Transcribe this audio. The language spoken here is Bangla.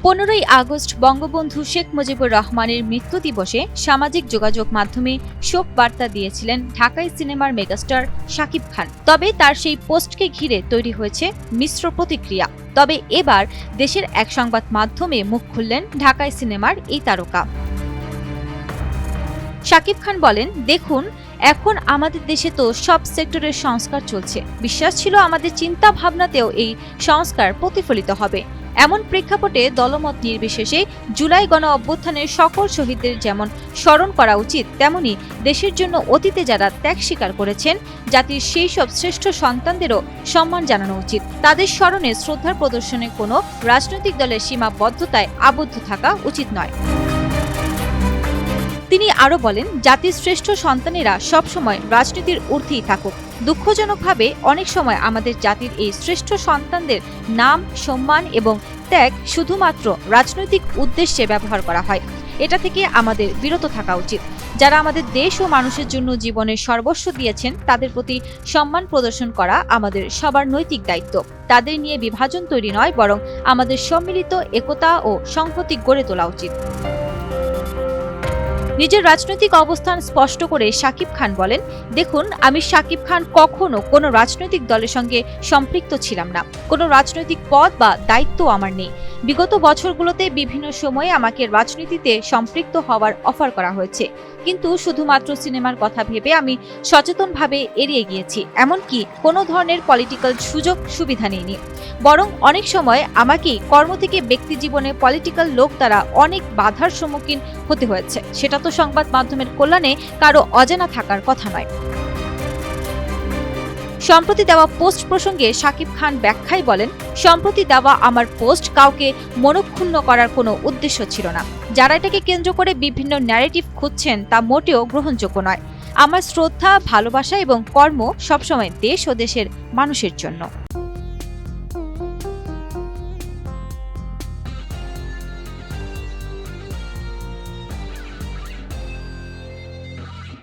15ই আগস্ট বঙ্গবন্ধু শেখ মুজিবুর রহমানের মৃত্যু দিবসে সামাজিক যোগাযোগ মাধ্যমে শোক বার্তা দিয়েছিলেন ঢাকাই সিনেমার মেগাস্টার শাকিব খান। তবে তার সেই পোস্টকে ঘিরে তৈরি হয়েছে মিশ্র প্রতিক্রিয়া। তবে এবার দেশের এক সংবাদ মাধ্যমে মুখ খুললেন ঢাকাই সিনেমার এই তারকা। শাকিব খান বলেন, দেখুন, এখন আমাদের দেশে তো সব সেক্টরের সংস্কার চলছে। বিশ্বাস ছিল আমাদের চিন্তা ভাবনাতেও এই সংস্কার প্রতিফলিত হবে। এমন প্রেক্ষাপটে দলমত নির্বিশেষে জুলাই গণ অভ্যুত্থানের সকল শহীদদের যেমন স্মরণ করা উচিত, তেমনি দেশের জন্য অতীতে যারা ত্যাগ স্বীকার করেছেন, জাতির সেই সব শ্রেষ্ঠ সন্তানদেরও সম্মান জানানো উচিত। তাদের স্মরণে শ্রদ্ধা প্রদর্শনে কোনো রাজনৈতিক দলের সীমাবদ্ধতায় আবদ্ধ থাকা উচিত নয়। তিনি আরও বলেন, জাতির শ্রেষ্ঠ সন্তানেরা সবসময় রাজনীতির ঊর্ধ্বেই থাকুক। দুঃখজনকভাবে অনেক সময় আমাদের জাতির এই শ্রেষ্ঠ সন্তানদের নাম, সম্মান এবং ত্যাগ শুধুমাত্র রাজনৈতিক উদ্দেশ্যে ব্যবহার করা হয়। এটা থেকে আমাদের বিরত থাকা উচিত। যারা আমাদের দেশ ও মানুষের জন্য জীবনের সর্বস্ব দিয়েছেন, তাদের প্রতি সম্মান প্রদর্শন করা আমাদের সবার নৈতিক দায়িত্ব। তাদের নিয়ে বিভাজন তৈরি নয়, বরং আমাদের সম্মিলিত একতা ও সংহতি গড়ে তোলা উচিত। নিজের রাজনৈতিক অবস্থান স্পষ্ট করে শাকিব খান বলেন, দেখুন, আমি শাকিব খান কখনো কোনো রাজনৈতিক দলের সঙ্গে সম্পৃক্ত ছিলাম না। কোনো রাজনৈতিক পদ বা দায়িত্ব আমার নেই। বিগত বছরগুলোতে বিভিন্ন সময়ে আমাকে রাজনীতিতে সম্পৃক্ত হওয়ার অফার করা হয়েছে, কিন্তু শুধুমাত্র সিনেমার কথা ভেবে আমি সচেতনভাবে এড়িয়ে গিয়েছি। এমনকি কোনো ধরনের পলিটিক্যাল সুযোগ সুবিধা নেইনি। বরং অনেক সময় আমাকেই কর্ম থেকে ব্যক্তি জীবনে পলিটিক্যাল লোক দ্বারা অনেক বাধার সম্মুখীন হতে হয়েছে। সেটা তো সংবাদ মাধ্যমের কল্যাণে কারো অজানা থাকার কথা নয়। সম্প্রতি দেওয়া পোস্ট প্রসঙ্গে শাকিব খান ব্যাখ্যায় বলেন, সম্প্রতি দেওয়া আমার পোস্ট কাউকে মনক্ষুণ্ণ করার কোনো উদ্দেশ্য ছিল না। যারা এটাকে কেন্দ্র করে বিভিন্ন ন্যারেটিভ খুঁজছেন, তা মোটেও গ্রহণযোগ্য নয়। আমার শ্রদ্ধা, ভালোবাসা এবং কর্ম সবসময় দেশ ও দেশের মানুষের জন্য।